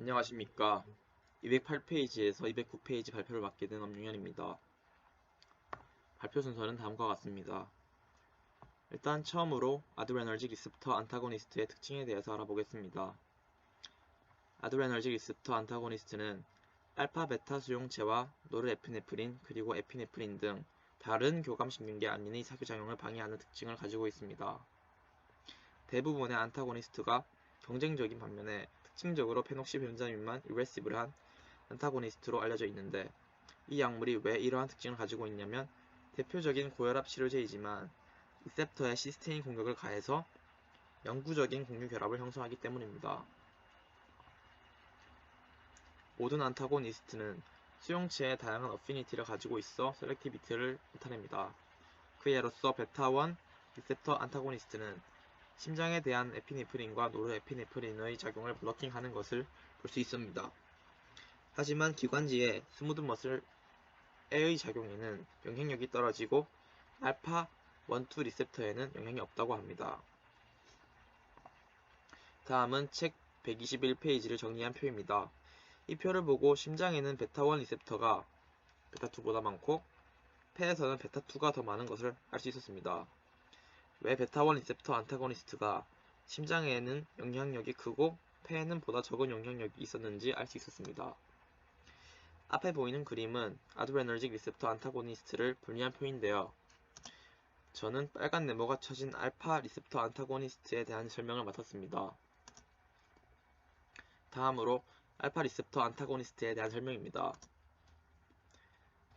안녕하십니까. 208페이지에서 209페이지 발표를 맡게 된 엄중현입니다. 발표 순서는 다음과 같습니다. 일단 처음으로 아드레너지 리셉터 안타고니스트의 특징에 대해서 알아보겠습니다. 아드레너지 리셉터 안타고니스트는 알파 베타 수용체와 노르에피네프린 그리고 에피네프린 등 다른 교감신경계 아닌의 사교작용을 방해하는 특징을 가지고 있습니다. 대부분의 안타고니스트가 경쟁적인 반면에 특징적으로 페녹시 변자민만 일레시블한 안타고니스트로 알려져 있는데, 이 약물이 왜 이러한 특징을 가지고 있냐면 대표적인 고혈압 치료제이지만 리셉터에 시스테인 공격을 가해서 영구적인 공유 결합을 형성하기 때문입니다. 모든 안타고니스트는 수용체에 다양한 어피니티를 가지고 있어 셀렉티비티를 나타냅니다. 그 예로서 베타1 리셉터 안타고니스트는 심장에 대한 에피네프린과 노르에피네프린의 작용을 블러킹하는 것을 볼 수 있습니다. 하지만 기관지의 스무드 머슬의 작용에는 영향력이 떨어지고 알파 1, 2 리셉터에는 영향이 없다고 합니다. 다음은 책 121페이지를 정리한 표입니다. 이 표를 보고 심장에는 베타1 리셉터가 베타2보다 많고 폐에서는 베타2가 더 많은 것을 알 수 있었습니다. 왜 베타1 리셉터 안타고니스트가 심장에는 영향력이 크고 폐에는 보다 적은 영향력이 있었는지 알 수 있었습니다. 앞에 보이는 그림은 아드레너직 리셉터 안타고니스트를 분리한 표인데요. 저는 빨간 네모가 쳐진 알파 리셉터 안타고니스트에 대한 설명을 맡았습니다. 다음으로 알파 리셉터 안타고니스트에 대한 설명입니다.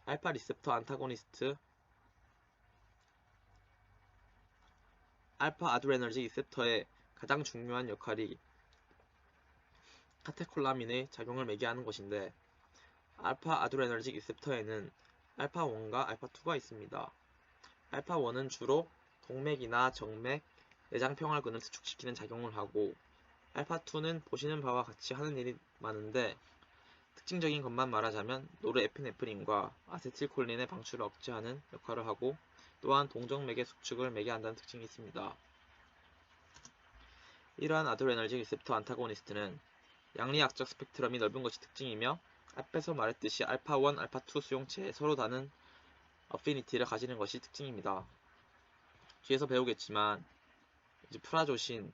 알파 리셉터 안타고니스트 알파 아드레너직 리셉터의 가장 중요한 역할이 카테콜라민의 작용을 매개하는 것인데, 알파 아드레너직 리셉터에는 알파 1과 알파 2가 있습니다. 알파 1은 주로 동맥이나 정맥, 내장평활근을 수축시키는 작용을 하고, 알파 2는 보시는 바와 같이 하는 일이 많은데, 특징적인 것만 말하자면 노르에피네프린과 아세틸콜린의 방출을 억제하는 역할을 하고, 또한 동정맥의 수축을 매개한다는 특징이 있습니다. 이러한 아드레너직 리셉터 안타고니스트는 양리학적 스펙트럼이 넓은 것이 특징이며, 앞에서 말했듯이 알파 1, 알파 2 수용체에 서로 다른 어피니티를 가지는 것이 특징입니다. 뒤에서 배우겠지만 이제 프라조신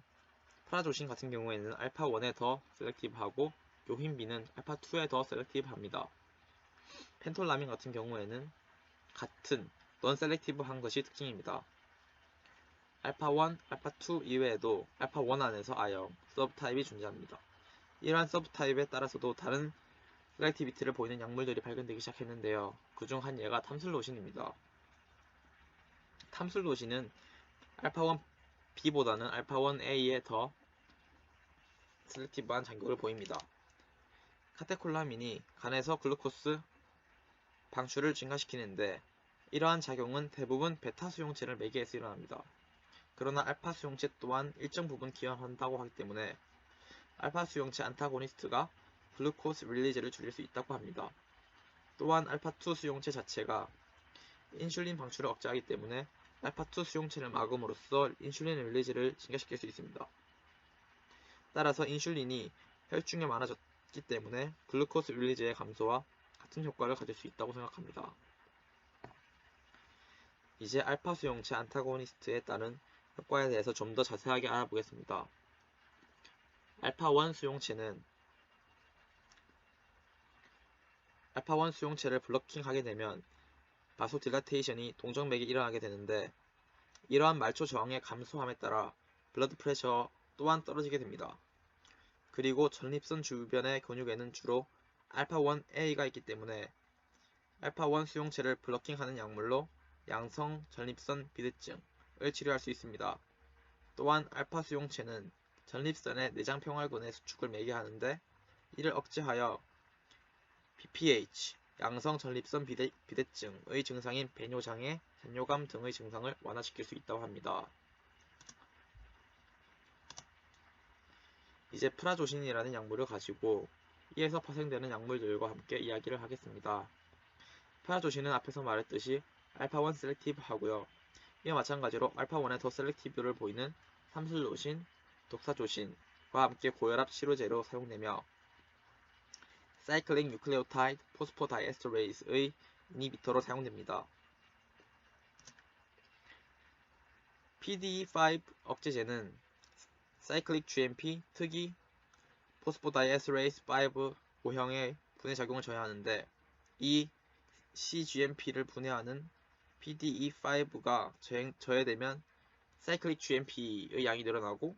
같은 경우에는 알파 1에 더 셀렉티브하고 요힌비는 알파 2에 더 셀렉티브합니다. 펜톨라민 같은 경우에는 같은 넌 셀렉티브한 것이 특징입니다. 알파 1, 알파 2 이외에도 알파 1 안에서 I형 서브타입이 존재합니다. 이러한 서브타입에 따라서도 다른 셀렉티비티를 보이는 약물들이 발견되기 시작했는데요. 그중 한 예가 탐슬로신입니다. 탐슬로신은 알파 1B보다는 알파 1A에 더 셀렉티브한 작용을 보입니다. 카테콜라민이 간에서 글루코스 방출을 증가시키는데, 이러한 작용은 대부분 베타 수용체를 매개해서 일어납니다. 그러나 알파 수용체 또한 일정 부분 기여한다고 하기 때문에 알파 수용체 안타고니스트가 글루코스 릴리즈를 줄일 수 있다고 합니다. 또한 알파2 수용체 자체가 인슐린 방출을 억제하기 때문에 알파2 수용체를 막음으로써 인슐린 릴리즈를 증가시킬 수 있습니다. 따라서 인슐린이 혈중에 많아졌기 때문에 글루코스 릴리즈의 감소와 같은 효과를 가질 수 있다고 생각합니다. 이제 알파 수용체 안타고니스트에 따른 효과에 대해서 좀 더 자세하게 알아보겠습니다. 알파1 수용체는 알파1 수용체를 블러킹하게 되면 바소딜라테이션이 동정맥이 일어나게 되는데, 이러한 말초 저항의 감소함에 따라 블러드 프레셔 또한 떨어지게 됩니다. 그리고 전립선 주변의 근육에는 주로 알파1A가 있기 때문에 알파1 수용체를 블러킹하는 약물로 양성 전립선 비대증을 치료할 수 있습니다. 또한 알파 수용체는 전립선의 내장평활근의 수축을 매개하는데, 이를 억제하여 BPH, 양성 전립선 비대증의 증상인 배뇨장애, 잔뇨감 등의 증상을 완화시킬 수 있다고 합니다. 이제 프라조신이라는 약물을 가지고 이에서 파생되는 약물들과 함께 이야기를 하겠습니다. 프라조신은 앞에서 말했듯이 알파1 셀렉티브 하고요. 이와 마찬가지로 알파1에 더 셀렉티브를 보이는 삼슬로신, 독사조신과 함께 고혈압 치료제로 사용되며, 사이클릭 뉴클레오타이드 포스포다이에스터레이스의 이니비터로 사용됩니다. PDE5 억제제는 사이클릭 GMP 특이 포스포다이에스터레이스 5 모형의 분해 작용을 저해하는데 이 cGMP를 분해하는 PDE5가 저해되면 사이클릭 GMP의 양이 늘어나고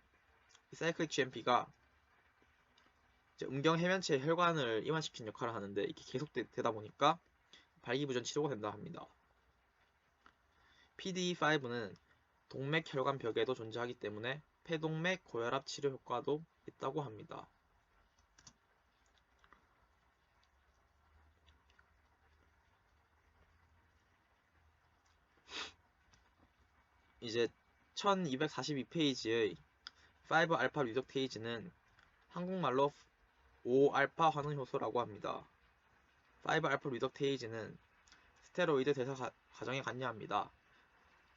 이 사이클릭 GMP가 음경 해면체 혈관을 이완시키는 역할을 하는데 이게 계속되다 보니까 발기부전 치료가 된다 합니다. PDE5는 동맥 혈관 벽에도 존재하기 때문에 폐동맥 고혈압 치료 효과도 있다고 합니다. 이제 1242페이지의 5알파 리덕테이즈는 한국말로 5알파 환원 효소라고 합니다. 5알파 리덕테이즈는 스테로이드 대사 과정에 관여합니다.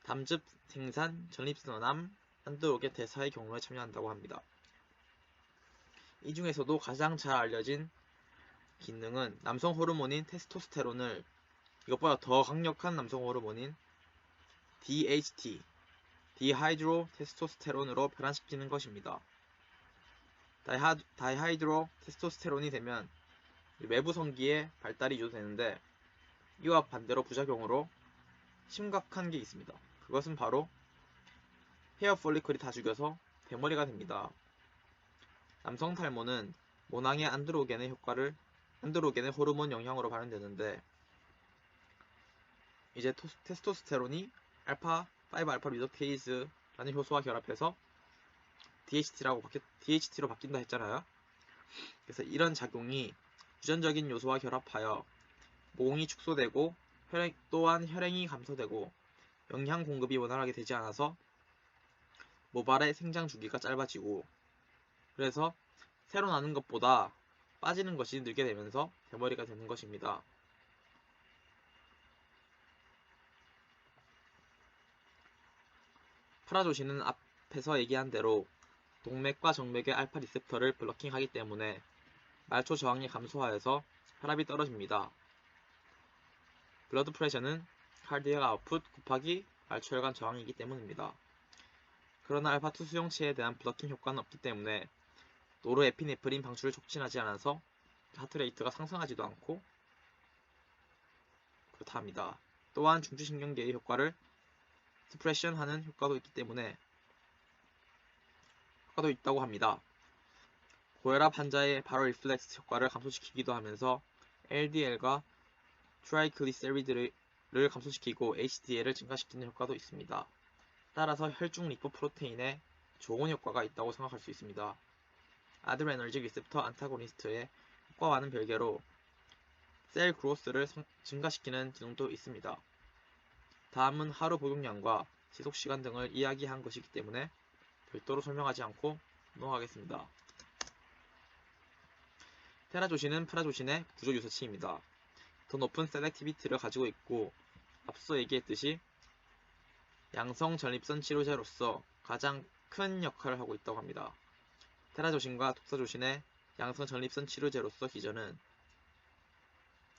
담즙 생산, 전립선암, 안드로겐 대사의 경로에 참여한다고 합니다. 이 중에서도 가장 잘 알려진 기능은 남성 호르몬인 테스토스테론을 이것보다 더 강력한 남성 호르몬인 DHT, 디하이드로 테스토스테론으로 변환시키는 것입니다. 다이하이드로 테스토스테론이 되면 외부 성기의 발달이 유도되는데 이와 반대로 부작용으로 심각한 게 있습니다. 그것은 바로 헤어 follicle이 다 죽여서 대머리가 됩니다. 남성 탈모는 모낭의 안드로겐의 호르몬 영향으로 발현되는데 이제 테스토스테론이 5알파 리덕테이즈라는 효소와 결합해서 DHT로 바뀐다 했잖아요. 그래서 이런 작용이 유전적인 요소와 결합하여 모공이 축소되고 또한 혈행이 감소되고 영양 공급이 원활하게 되지 않아서 모발의 생장 주기가 짧아지고 그래서 새로 나는 것보다 빠지는 것이 늘게 되면서 대머리가 되는 것입니다. 프라조신은 앞에서 얘기한 대로 동맥과 정맥의 알파 리셉터를 블러킹하기 때문에 말초 저항이 감소하여서 혈압이 떨어집니다. 블러드 프레셔는 카디악 아웃풋 곱하기 말초 혈관 저항이기 때문입니다. 그러나 알파2 수용체에 대한 블러킹 효과는 없기 때문에 노르에피네프린 방출을 촉진하지 않아서 하트레이트가 상승하지도 않고 그렇다 합니다. 또한 중추신경계의 효과를 스프레션하는 효과도 있다고 합니다. 고혈압 환자의 바로 리플렉스 효과를 감소시키기도 하면서 LDL과 트라이글리세리드를 감소시키고 HDL을 증가시키는 효과도 있습니다. 따라서 혈중 리포프로테인에 좋은 효과가 있다고 생각할 수 있습니다. 아드레너지 리셉터 안타고니스트의 효과와는 별개로 셀 그로스를 증가시키는 기능도 있습니다. 다음은 하루 복용량과 지속시간 등을 이야기한 것이기 때문에 별도로 설명하지 않고 넘어가겠습니다. 테라조신은 프라조신의 구조유사체입니다. 더 높은 셀렉티비티를 가지고 있고 앞서 얘기했듯이 양성 전립선 치료제로서 가장 큰 역할을 하고 있다고 합니다. 테라조신과 독사조신의 양성 전립선 치료제로서 기전은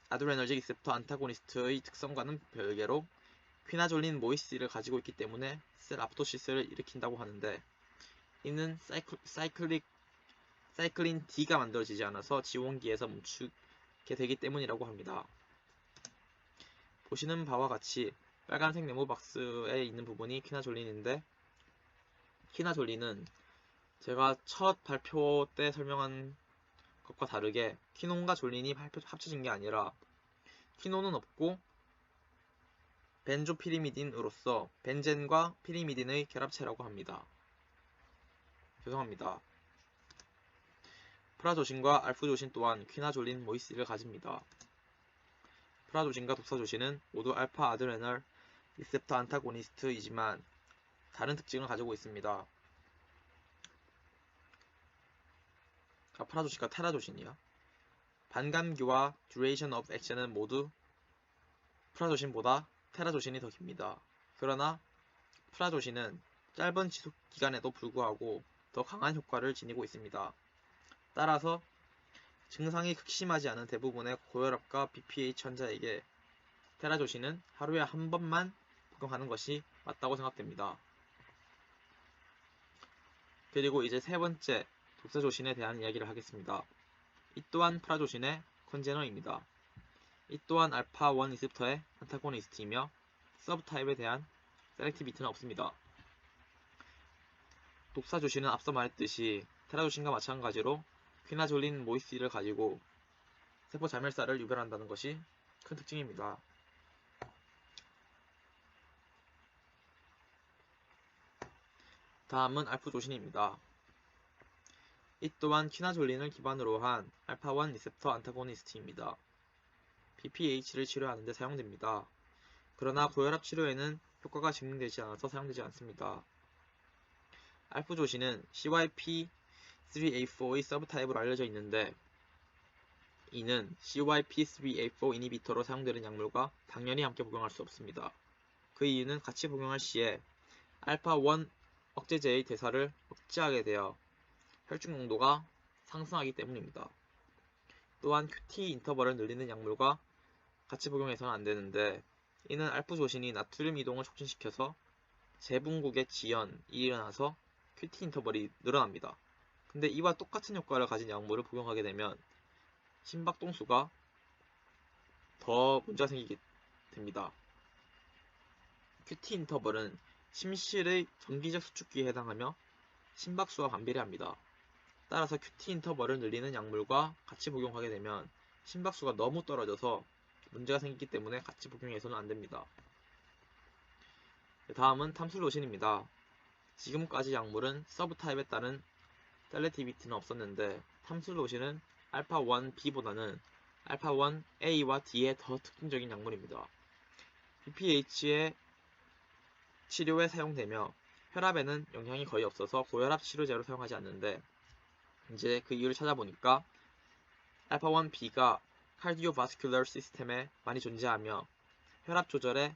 아드레너지 리셉터 안타고니스트의 특성과는 별개로 퀴나졸린 모이스를 가지고 있기 때문에 셀 아포토시스를 일으킨다고 하는데 이는 사이클린 D가 만들어지지 않아서 지원기에서 멈추게 되기 때문이라고 합니다. 보시는 바와 같이 빨간색 네모 박스에 있는 부분이 퀴나졸린인데 퀴나졸린은 제가 첫 발표 때 설명한 것과 다르게 퀴논과 졸린이 합쳐진 게 아니라 퀴논은 없고 벤조피리미딘으로서 벤젠과 피리미딘의 결합체라고 합니다. 죄송합니다. 프라조신과 알프조신 또한 퀴나졸린 모이스를 가집니다. 프라조신과 독사조신은 모두 알파 아드레널 리셉터 안타고니스트이지만 다른 특징을 가지고 있습니다. 프라조신과 테라조신이요. 반감기와 듀레이션 오브 액션은 모두 프라조신보다 테라조신이 더 깁니다. 그러나 프라조신은 짧은 지속 기간에도 불구하고 더 강한 효과를 지니고 있습니다. 따라서 증상이 극심하지 않은 대부분의 고혈압과 BPH 환자에게 테라조신은 하루에 한 번만 복용하는 것이 맞다고 생각됩니다. 그리고 이제 세 번째 독사조신에 대한 이야기를 하겠습니다. 이 또한 프라조신의 컨제너입니다. 이 또한 알파-1 리셉터의 안타고니스트이며 서브타입에 대한 셀렉티비티는 없습니다. 독사조신은 앞서 말했듯이 테라조신과 마찬가지로 퀴나졸린 모이씨를 가지고 세포 자멸사를 유발한다는 것이 큰 특징입니다. 다음은 알프조신입니다. 이 또한 퀴나졸린을 기반으로 한 알파-1 리셉터 안타고니스트입니다. BPH를 치료하는 데 사용됩니다. 그러나 고혈압 치료에는 효과가 증명되지 않아서 사용되지 않습니다. 알프조신은 CYP3A4의 서브타입으로 알려져 있는데 이는 CYP3A4 이니비터로 사용되는 약물과 당연히 함께 복용할 수 없습니다. 그 이유는 같이 복용할 시에 알파-1 억제제의 대사를 억제하게 되어 혈중 농도가 상승하기 때문입니다. 또한 QT 인터벌을 늘리는 약물과 같이 복용해서는 안 되는데 이는 알프조신이 나트륨 이동을 촉진시켜서 재분국의 지연이 일어나서 QT 인터벌이 늘어납니다. 근데 이와 똑같은 효과를 가진 약물을 복용하게 되면 심박동수가 더 문제가 생기게 됩니다. QT 인터벌은 심실의 정기적 수축기에 해당하며 심박수와 반비례합니다. 따라서 QT 인터벌을 늘리는 약물과 같이 복용하게 되면 심박수가 너무 떨어져서 문제가 생기기 때문에 같이 복용해서는 안됩니다. 다음은 탐술로신입니다. 지금까지 약물은 서브타입에 따른 셀렉티비티는 없었는데 탐술로신은 알파-1B보다는 알파-1A와 D에 더 특징적인 약물입니다. BPH의 치료에 사용되며 혈압에는 영향이 거의 없어서 고혈압 치료제로 사용하지 않는데 이제 그 이유를 찾아보니까 알파-1B가 카디오바스큘러 시스템에 많이 존재하며 혈압 조절에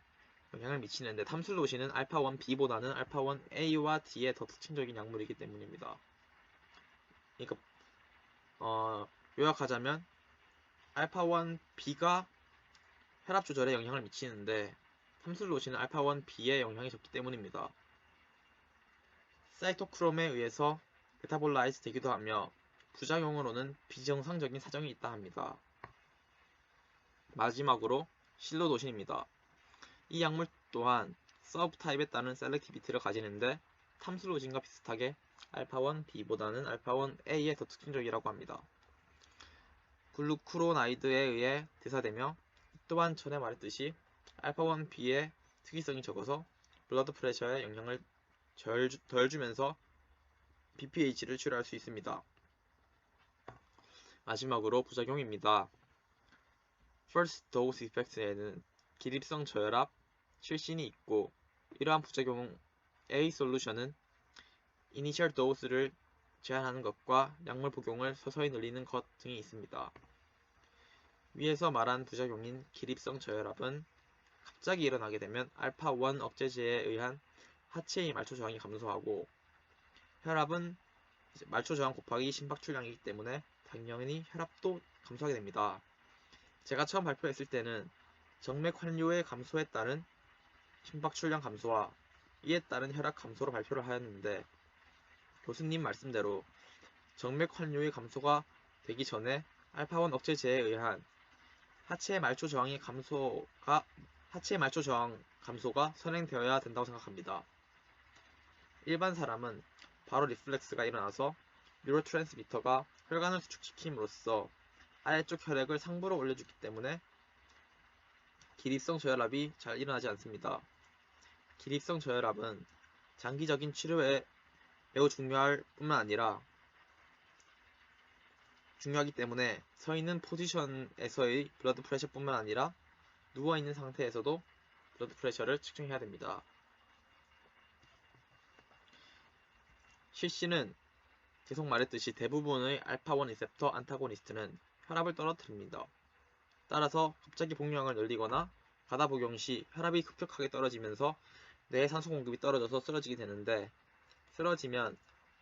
영향을 미치는데 탐술로신은 알파-1B보다는 알파-1A와 D에 더 특징적인 약물이기 때문입니다. 그러니까 요약하자면 알파-1B가 혈압 조절에 영향을 미치는데 탐술로신은 알파-1B에 영향이 적기 때문입니다. 사이토크롬에 의해서 메타볼라이즈 되기도 하며 부작용으로는 비정상적인 사정이 있다 합니다. 마지막으로 실로도신입니다. 이 약물 또한 서브타입에 따른 셀렉티비티를 가지는데 탐술로신과 비슷하게 알파-1B보다는 알파-1A에 더 특징적이라고 합니다. 글루쿠로나이드에 의해 대사되며 또한 전에 말했듯이 알파-1B의 특이성이 적어서 블러드 프레셔에 영향을 덜 주면서 BPH를 치료할 수 있습니다. 마지막으로 부작용입니다. First dose effects에는 기립성 저혈압, 실신이 있고 이러한 부작용 A 솔루션은 이니셜 도스를 제한하는 것과 약물 복용을 서서히 늘리는 것 등이 있습니다. 위에서 말한 부작용인 기립성 저혈압은 갑자기 일어나게 되면 알파-1 억제제에 의한 하체의 말초 저항이 감소하고 혈압은 말초 저항 곱하기 심박출량이기 때문에 당연히 혈압도 감소하게 됩니다. 제가 처음 발표했을 때는 정맥 환류의 감소에 따른 심박출량 감소와 이에 따른 혈압 감소로 발표를 하였는데 교수님 말씀대로 정맥 환류의 감소가 되기 전에 알파-1 억제제에 의한 하체 말초 저항 감소가 선행되어야 된다고 생각합니다. 일반 사람은 바로 리플렉스가 일어나서 뉴로트랜스미터가 혈관을 수축시킴으로써 아래쪽 혈액을 상부로 올려주기 때문에 기립성 저혈압이 잘 일어나지 않습니다. 기립성 저혈압은 장기적인 치료에 매우 중요할 뿐만 아니라 중요하기 때문에 서 있는 포지션에서의 블러드 프레셔뿐만 아니라 누워 있는 상태에서도 블러드 프레셔를 측정해야 됩니다. 실시는 계속 말했듯이 대부분의 알파-1 리셉터 안타고니스트는 혈압을 떨어뜨립니다. 따라서 갑자기 복용량을 늘리거나 과다 복용 시 혈압이 급격하게 떨어지면서 뇌의 산소 공급이 떨어져서 쓰러지게 되는데 쓰러지면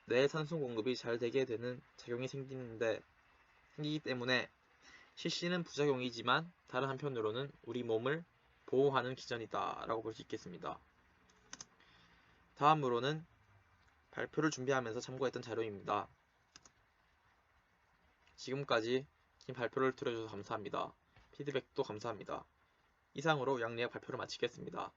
뇌의 산소 공급이 잘 되게 되는 작용이 생기는데 생기기 때문에 CC는 부작용이지만 다른 한편으로는 우리 몸을 보호하는 기전이다 라고 볼 수 있겠습니다. 다음으로는 발표를 준비하면서 참고했던 자료입니다. 지금까지 긴 발표를 들어주셔서 감사합니다. 피드백도 감사합니다. 이상으로 양리학 발표를 마치겠습니다.